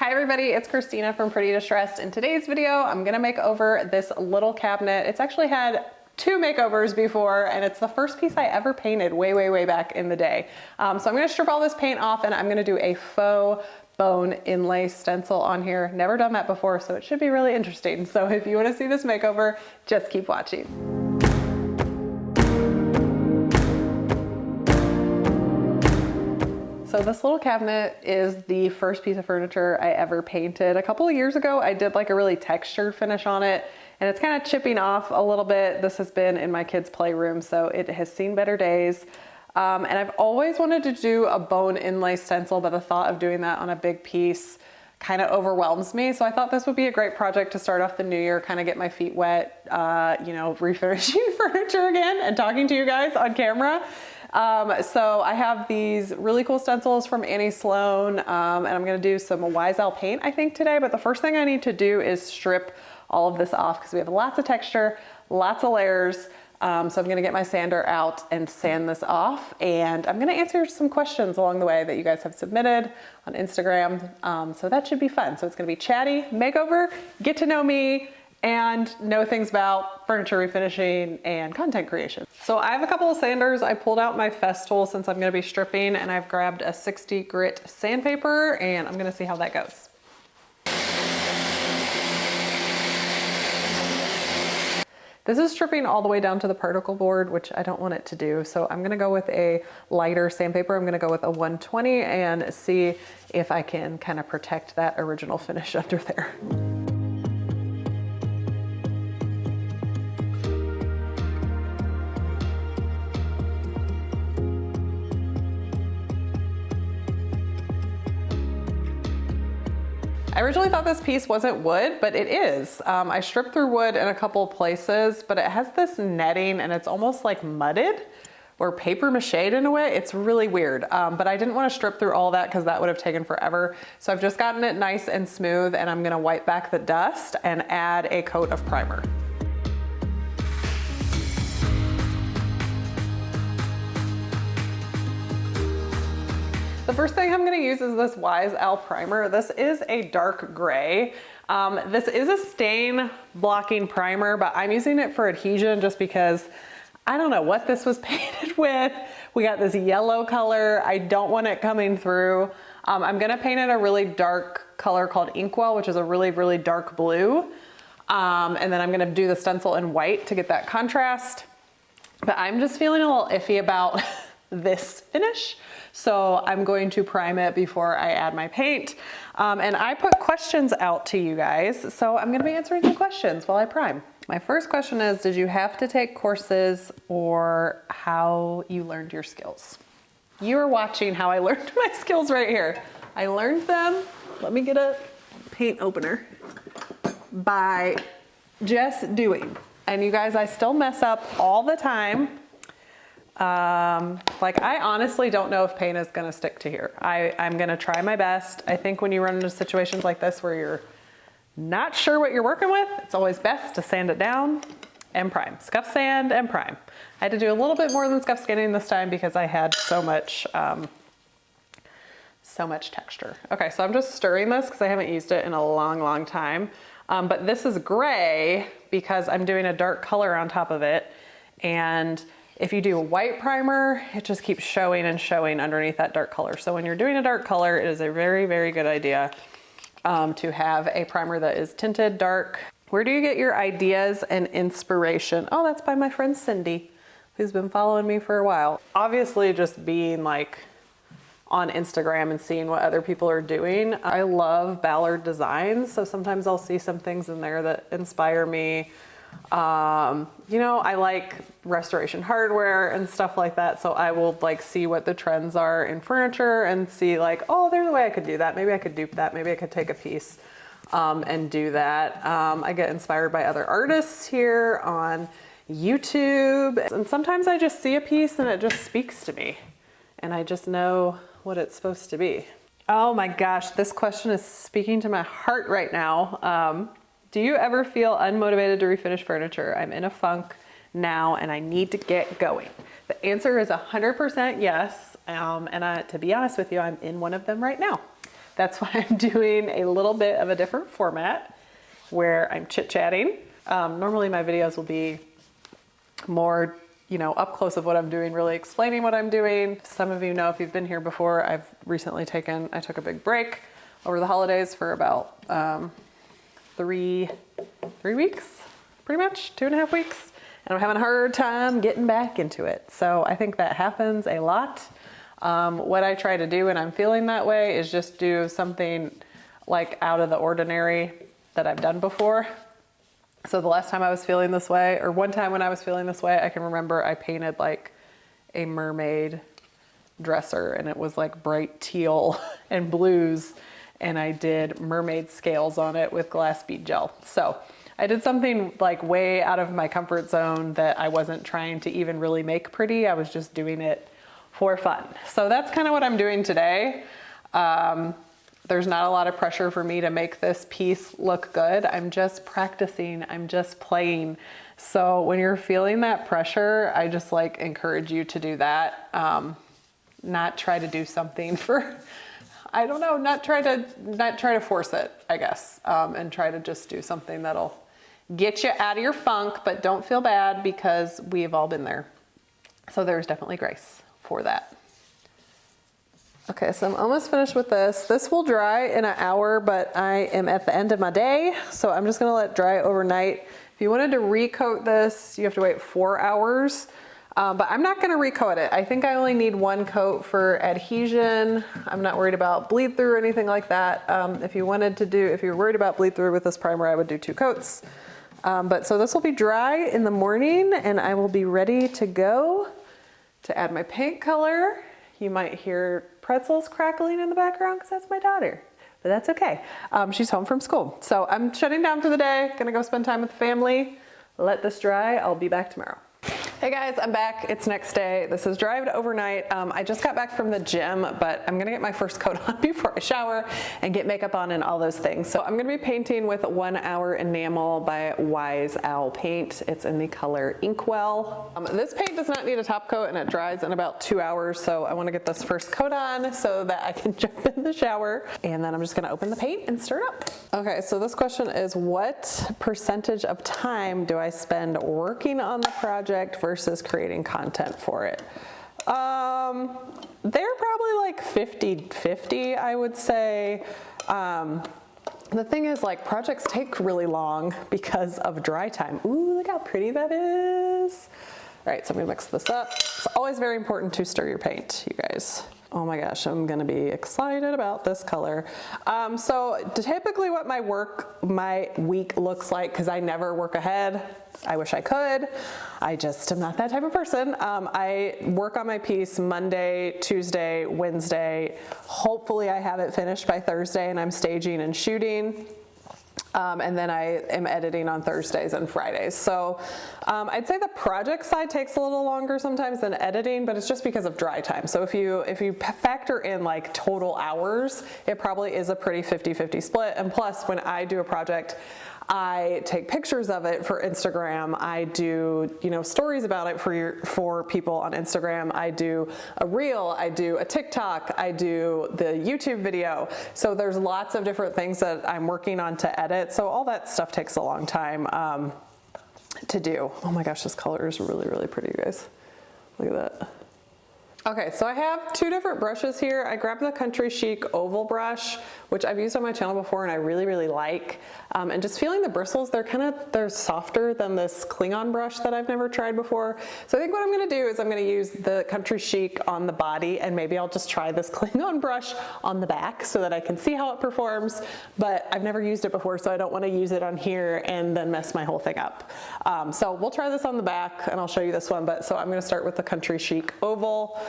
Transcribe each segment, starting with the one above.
Hi everybody, it's Christina from Pretty Distressed. In today's video, I'm gonna make over this little cabinet. It's actually had 2 makeovers before, and it's the first piece I ever painted way back in the day. So I'm gonna strip all this paint off and I'm gonna do a faux bone inlay stencil on here. Never done that before, so it should be really interesting. So if you wanna see this makeover, just keep watching. So this little cabinet is the first piece of furniture I ever painted. A couple of years ago, I did like a really textured finish on it, and it's kind of chipping off a little bit. This has been in my kids' playroom, so it has seen better days. And I've always wanted to do a bone inlay stencil, but the thought of doing that on a big piece kind of overwhelms me. So I thought this would be a great project to start off the new year, kind of get my feet wet, refinishing furniture again and talking to you guys on camera. So I have these really cool stencils from Sloan, and I'm gonna do some YSL paint, I think, today. But the first thing I need to do is strip all of this off because we have lots of texture, lots of layers. So I'm gonna get my sander out and sand this off. And I'm gonna answer some questions along the way that you guys have submitted on Instagram. So that should be fun. So it's gonna be chatty, makeover, get to know me, and know things about furniture refinishing and content creation. So I have a couple of sanders. I pulled out my Festool since I'm gonna be stripping, and I've grabbed a 60 grit sandpaper, and I'm gonna see how that goes. This is stripping all the way down to the particle board, which I don't want it to do. So I'm gonna go with a lighter sandpaper. I'm gonna go with a 120 and see if I can kind of protect that original finish under there. I originally thought this piece wasn't wood, but it is. I stripped through wood in a couple of places, but it has this netting and it's almost like mudded or paper mache'd in a way. It's really weird, but I didn't want to strip through all that because that would have taken forever. So I've just gotten it nice and smooth, and I'm gonna wipe back the dust and add a coat of primer. The first thing I'm gonna use is this YSL primer. This is a dark gray. This is a stain blocking primer, but I'm using it for adhesion just because I don't know what this was painted with. We got this yellow color. I don't want it coming through. I'm gonna paint it a really dark color called Inkwell, which is a really dark blue. And then I'm gonna do the stencil in white to get that contrast. But I'm just feeling a little iffy about this finish. So I'm going to prime it before I add my paint. And I put questions out to you guys. So I'm gonna be answering some questions while I prime. My first question is, did you have to take courses or how you learned your skills? You are watching how I learned my skills right here. I learned them, let me get a paint opener, by just doing. And you guys, I still mess up all the time. Like I honestly don't know if paint is gonna stick to here. I'm gonna try my best. I think when you run into situations like this where you're not sure what you're working with, it's always best to sand it down and prime. Scuff sand and prime. I had to do a little bit more than scuff scanning this time because I had so much texture. Okay, so I'm just stirring this because I haven't used it in a long time. But this is gray because I'm doing a dark color on top of it. And if you do a white primer, it just keeps showing and showing underneath that dark color. So when you're doing a dark color, it is a very good idea to have a primer that is tinted dark. Where do you get your ideas and inspiration? Oh, that's by my friend Cindy, who's been following me for a while. Obviously just being like on Instagram and seeing what other people are doing. I love Ballard designs, so sometimes I'll see some things in there that inspire me. I like restoration hardware and stuff like that. So I will like see what the trends are in furniture and see like, oh, there's a way I could do that. Maybe I could dupe that. Maybe I could take a piece, and do that. I get inspired by other artists here on YouTube. And sometimes I just see a piece and it just speaks to me and I just know what it's supposed to be. Oh my gosh, this question is speaking to my heart right now. Do you ever feel unmotivated to refinish furniture? I'm in a funk now and I need to get going. The answer is 100% yes. And to be honest with you, I'm in one of them right now. that's why I'm doing a little bit of a different format where I'm chit-chatting. Normally my videos will be more, you know, up close of what I'm doing, really explaining what I'm doing. Some of you know, if you've been here before, I've recently I took a big break over the holidays for about 3 weeks, pretty much 2.5 weeks. And I'm having a hard time getting back into it. So I think that happens a lot. What I try to do when I'm feeling that way is just do something like out of the ordinary that I've done before. So the last time I was feeling this way, or one time when I was feeling this way, I can remember I painted like a mermaid dresser, and it was like bright teal and blues, and I did mermaid scales on it with glass bead gel. So I did something like way out of my comfort zone that I wasn't trying to even really make pretty. I was just doing it for fun. So that's kind of what I'm doing today. There's not a lot of pressure for me to make this piece look good. I'm just practicing, I'm just playing. So when you're feeling that pressure, I just like encourage you to do that. Not try to do something for, I don't know, not try to force it, I guess. And try to just do something that'll get you out of your funk, but don't feel bad because we've all been there. So there's definitely grace for that. Okay, so I'm almost finished with this. This will dry in an hour, but I am at the end of my day, so I'm just gonna let it dry overnight. If you wanted to recoat this, you have to wait 4 hours, but I'm not gonna recoat it. I think I only need 1 coat for adhesion. I'm not worried about bleed through or anything like that. If you're worried about bleed through with this primer, I would do 2 coats. But so this will be dry in the morning, and I will be ready to go to add my paint color. You might hear pretzels crackling in the background because that's my daughter, but that's okay. She's home from school. So I'm shutting down for the day, gonna go spend time with the family, let this dry. I'll be back tomorrow. Hey guys, I'm back. It's next day. This is dried overnight. I just got back from the gym, but I'm gonna get my first coat on before I shower and get makeup on and all those things. So I'm gonna be painting with 1 Hour Enamel by Wise Owl Paint. It's in the color Inkwell. This paint does not need a top coat, and it dries in about 2 hours. So I wanna get this first coat on so that I can jump in the shower. And then I'm just gonna open the paint and stir it up. Okay, so this question is, what percentage of time do I spend working on the project versus creating content for it? They're probably like 50-50, I would say. The thing is, like, projects take really long because of dry time. Ooh, look how pretty that is. All right, so I'm gonna mix this up. It's always very important to stir your paint, you guys. Oh my gosh, I'm gonna be excited about this color. So typically what my week looks like, because I never work ahead. I wish I could. I just am not that type of person. I work on my piece Monday, Tuesday, Wednesday. Hopefully I have it finished by Thursday, and I'm staging and shooting. And then I am editing on Thursdays and Fridays. So I'd say the project side takes a little longer sometimes than editing, but it's just because of dry time. So if you factor in like total hours, it probably is a pretty 50-50 split. And plus, when I do a project, I take pictures of it for Instagram. I do, stories about it for people on Instagram. I do a reel, I do a TikTok, I do the YouTube video. So there's lots of different things that I'm working on to edit. So all that stuff takes a long time to do. Oh my gosh, this color is really, really pretty, you guys. Look at that. Okay, so I have 2 different brushes here. I grabbed the Country Chic oval brush, which I've used on my channel before and I really, really like. And just feeling the bristles, they're softer than this Klingon brush that I've never tried before. So I think what I'm gonna do is I'm gonna use the Country Chic on the body, and maybe I'll just try this Klingon brush on the back so that I can see how it performs. But I've never used it before, so I don't wanna use it on here and then mess my whole thing up. So we'll try this on the back and I'll show you this one. So I'm gonna start with the Country Chic oval.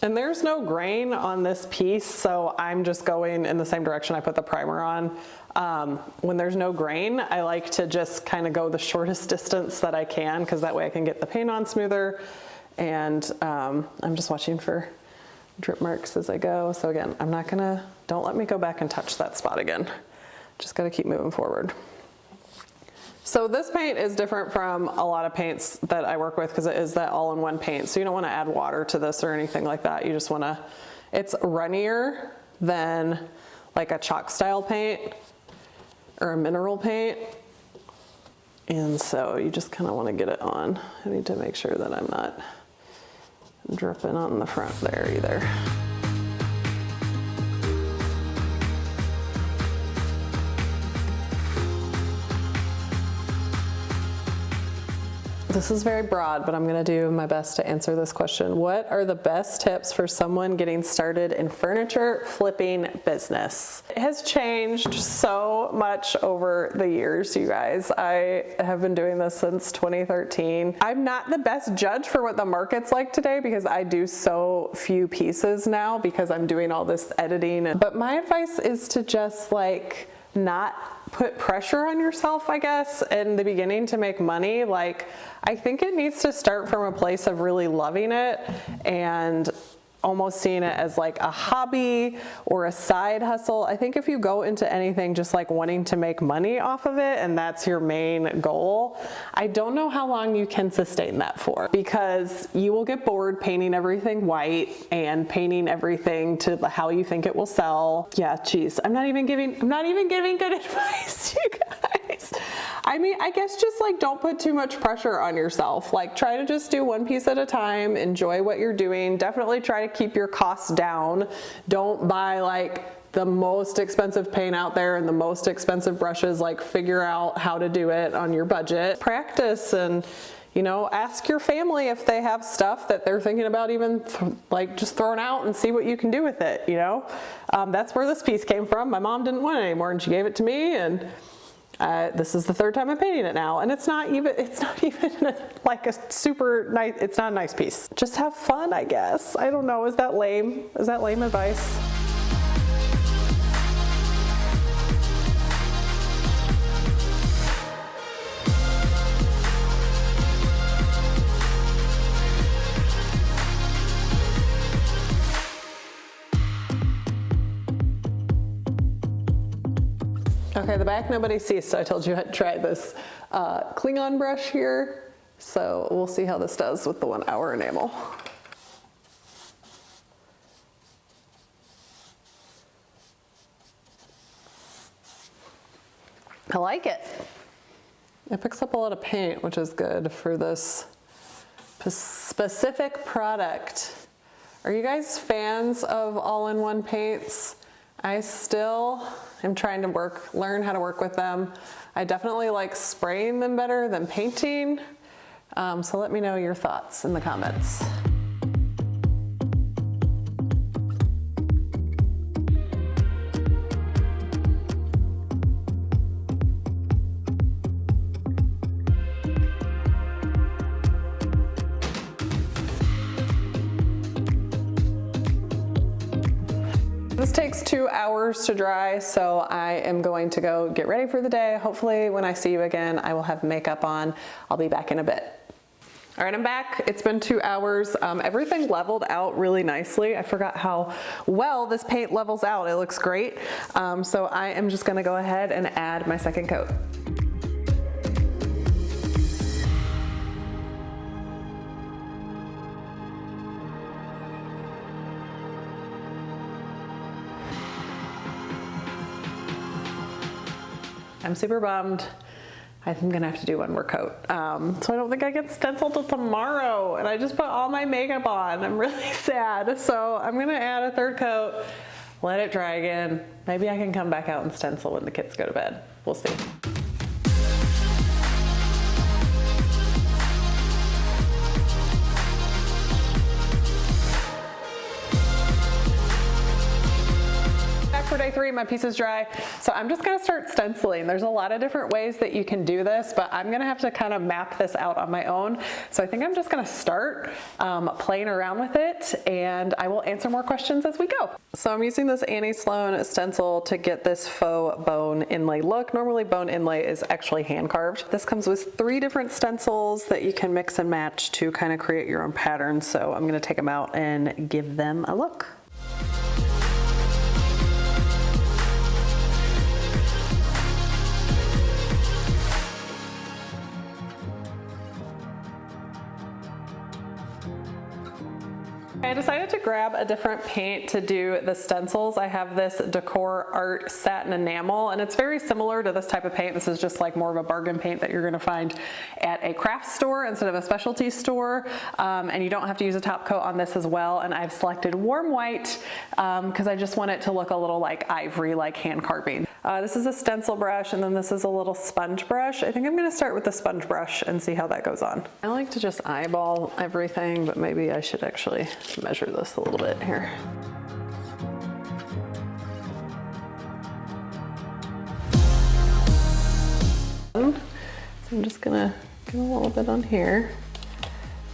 And there's no grain on this piece, so I'm just going in the same direction I put the primer on. When there's no grain, I like to just kind of go the shortest distance that I can, because that way I can get the paint on smoother. And I'm just watching for drip marks as I go. So again, don't let me go back and touch that spot again. Just gotta keep moving forward. So this paint is different from a lot of paints that I work with because it is that all-in-one paint. So you don't want to add water to this or anything like that. You just want to, it's runnier than like a chalk style paint or a mineral paint. And so you just kind of want to get it on. I need to make sure that I'm not dripping on the front there either. This is very broad, but I'm gonna do my best to answer this question. What are the best tips for someone getting started in furniture flipping business? It has changed so much over the years, you guys. I have been doing this since 2013. I'm not the best judge for what the market's like today because I do so few pieces now because I'm doing all this editing. But my advice is to just like not put pressure on yourself, I guess, in the beginning to make money. Like, I think it needs to start from a place of really loving it and almost seeing it as like a hobby or a side hustle. I think if you go into anything just like wanting to make money off of it and that's your main goal, I don't know how long you can sustain that for, because you will get bored painting everything white and painting everything to how you think it will sell. Yeah, geez, I'm not even giving good advice, you guys. I mean, I guess just like don't put too much pressure on yourself. Like, try to just do one piece at a time, enjoy what you're doing. Definitely try to keep your costs down. Don't buy like the most expensive paint out there and the most expensive brushes. Like, figure out how to do it on your budget. Practice and, you know, ask your family if they have stuff that they're thinking about even like just throwing out and see what you can do with it, you know? That's where this piece came from. My mom didn't want it anymore and she gave it to me, and this is the third time I'm painting it now, and it's not even like a super nice, it's not a nice piece. Just have fun, I guess. I don't know, is that lame? Is that lame advice? Okay, the back nobody sees, so I told you I'd try this Klingon brush here. So we'll see how this does with the 1 hour enamel. I like it. It picks up a lot of paint, which is good for this specific product. Are you guys fans of all-in-one paints? I still am trying to learn how to work with them. I definitely like spraying them better than painting. So let me know your thoughts in the comments. This takes 2 hours to dry, so I am going to go get ready for the day. Hopefully when I see you again, I will have makeup on. I'll be back in a bit. All right, I'm back. It's been 2 hours. Everything leveled out really nicely. I forgot how well this paint levels out. It looks great. So I am just gonna go ahead and add my second coat. I'm super bummed. I'm gonna have to do one more coat. So I don't think I get stenciled till tomorrow, and I just put all my makeup on. I'm really sad. So I'm gonna add a third coat, let it dry again. Maybe I can come back out and stencil when the kids go to bed. We'll see. For day 3, my piece is dry, so I'm just gonna start stenciling. There's a lot of different ways that you can do this, but I'm gonna have to kind of map this out on my own. So I think I'm just gonna start playing around with it, and I will answer more questions as we go. So I'm using this Sloan stencil to get this faux bone inlay look. Normally bone inlay is actually hand carved. This comes with 3 different stencils that you can mix and match to kind of create your own pattern. So I'm gonna take them out and give them a look. I decided to grab a different paint to do the stencils. I have this Decor Art Satin Enamel, and it's very similar to this type of paint. This is just like more of a bargain paint that you're gonna find at a craft store instead of a specialty store. And you don't have to use a top coat on this as well. And I've selected warm white because I just want it to look a little like ivory, like hand carving. This is a stencil brush, and then this is a little sponge brush. I think I'm gonna start with the sponge brush and see how that goes on. I like to just eyeball everything, but maybe I should actually measure this a little bit here. So I'm just gonna get a little bit on here.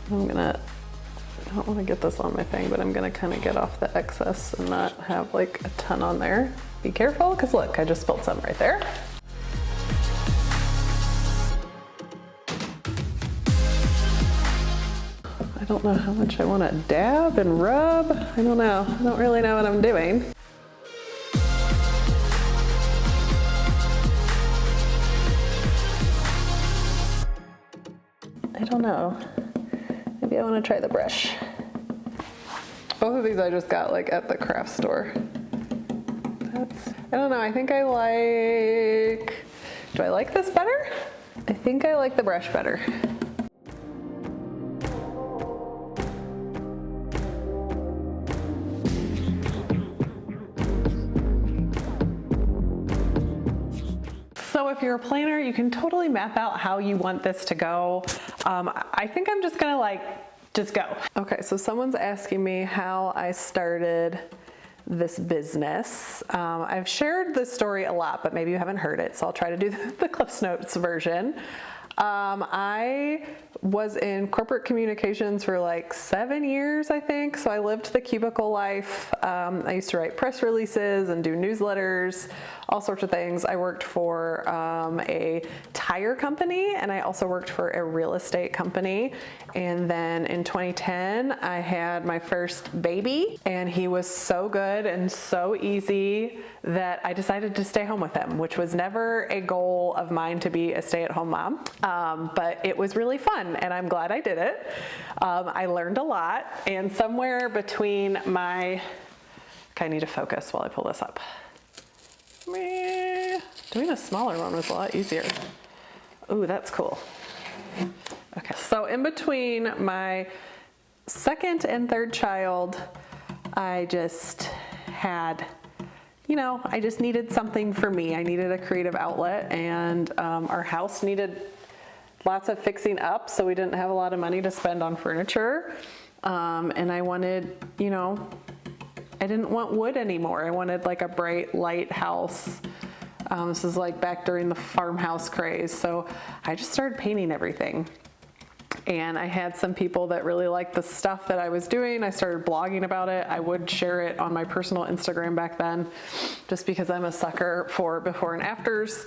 I don't want to get this on my thing, but I'm gonna kind of get off the excess and not have like a ton on there. Be careful, because look, I just spilled some right there. I don't know how much I want to dab and rub. I don't know. I don't really know what I'm doing. I don't know. Maybe I want to try the brush. Both of these I just got like at the craft store. I don't know. I think I like, do I like this better? I think I like the brush better. So if you're a planner, you can totally map out how you want this to go. I think I'm just gonna just go. Okay, so someone's asking me how I started this business. I've shared this story a lot, but maybe you haven't heard it, so I'll try to do the Cliff's Notes version. I was in corporate communications for like 7 years, I think. So I lived the cubicle life. I used to write press releases and do newsletters, all sorts of things. I worked for a tire company, and I also worked for a real estate company. And then in 2010, I had my first baby, and he was so good and so easy that I decided to stay home with him, which was never a goal of mine to be a stay-at-home mom. But it was really fun, and I'm glad I did it. I learned a lot, and somewhere between my, okay, I need to focus while I pull this up. Doing a smaller one was a lot easier. Ooh, that's cool. Okay, so in between my second and third child, I just had, I just needed something for me. I needed a creative outlet, and our house needed lots of fixing up, so we didn't have a lot of money to spend on furniture. And I wanted, I didn't want wood anymore. I wanted like a bright, light house. This is like back during the farmhouse craze. So I just started painting everything. And I had some people that really liked the stuff that I was doing. I started blogging about it. I would share it on my personal Instagram back then, just because I'm a sucker for before and afters.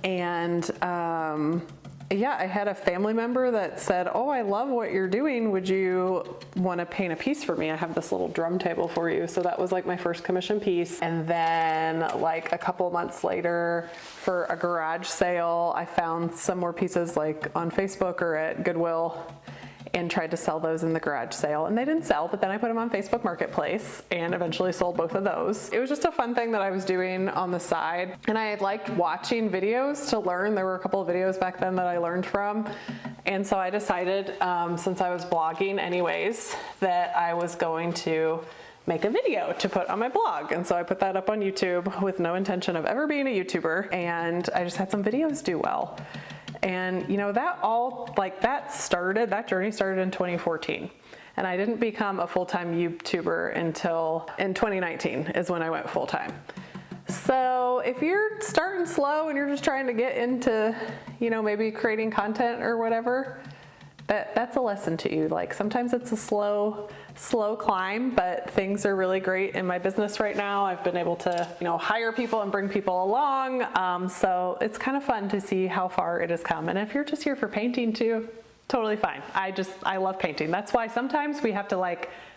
And yeah, I had a family member that said, "Oh, I love what you're doing. Would you want to paint a piece for me? I have this little drum table for you." So that was like my first commission piece. And then like a couple months later, for a garage sale, I found some more pieces like on Facebook or at Goodwill, and tried to sell those in the garage sale. And they didn't sell, but then I put them on Facebook Marketplace and eventually sold both of those. It was just a fun thing that I was doing on the side. And I had liked watching videos to learn. There were a couple of videos back then that I learned from. And so I decided, since I was blogging anyways, that I was going to make a video to put on my blog. And so I put that up on YouTube with no intention of ever being a YouTuber. And I just had some videos do well. And that journey started in 2014. And I didn't become a full-time YouTuber until in 2019 is when I went full-time. So if you're starting slow and you're just trying to get into, maybe creating content or whatever, that's a lesson to you. Like sometimes it's a slow climb, but things are really great in my business right now. I've been able to, hire people and bring people along. So it's kind of fun to see how far it has come. And if you're just here for painting too, totally fine. I love painting. That's why sometimes we have to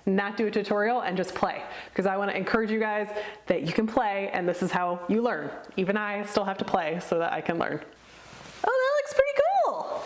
not do a tutorial and just play, because I want to encourage you guys that you can play, and this is how you learn. Even I still have to play so that I can learn. Oh, that looks pretty cool.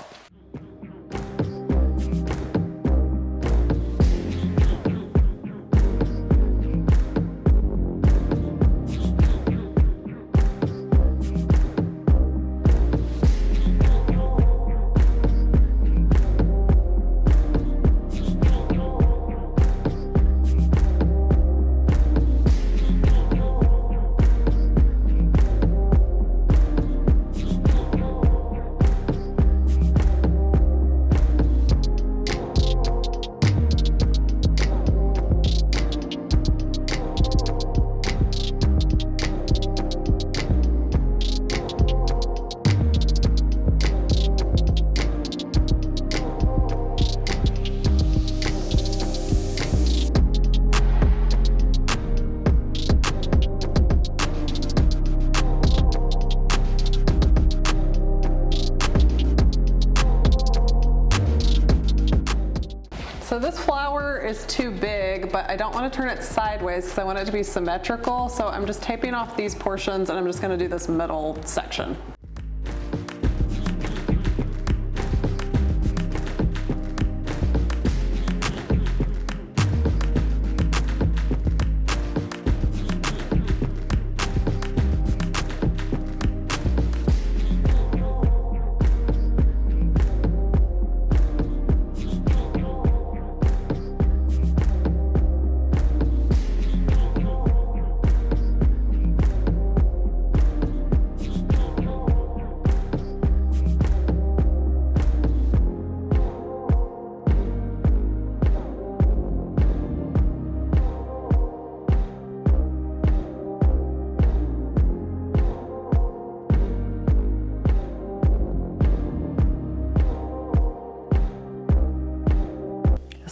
this flower is too big, but I don't want to turn it sideways because I want it to be symmetrical. So I'm just taping off these portions and I'm just going to do this middle section.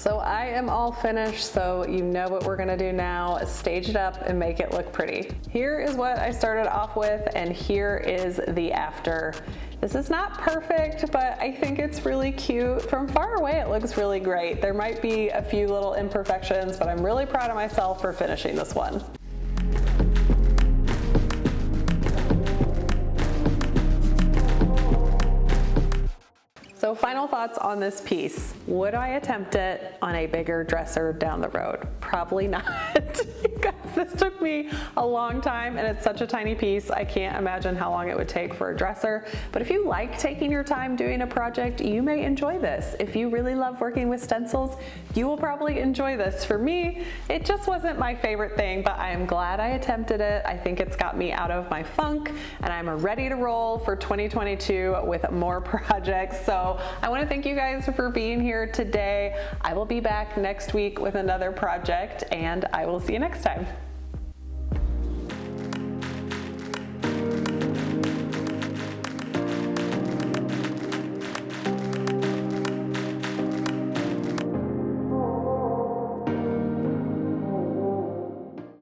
So I am all finished, so you know what we're gonna do now, stage it up and make it look pretty. Here is what I started off with, and here is the after. This is not perfect, but I think it's really cute. From far away, it looks really great. There might be a few little imperfections, but I'm really proud of myself for finishing this one. So final thoughts on this piece. Would I attempt it on a bigger dresser down the road? Probably not. Guys, this took me a long time and it's such a tiny piece. I can't imagine how long it would take for a dresser. But if you like taking your time doing a project, you may enjoy this. If you really love working with stencils, you will probably enjoy this. For me, it just wasn't my favorite thing, but I am glad I attempted it. I think it's got me out of my funk and I'm ready to roll for 2022 with more projects. So I want to thank you guys for being here today. I will be back next week with another project and I will see you next time.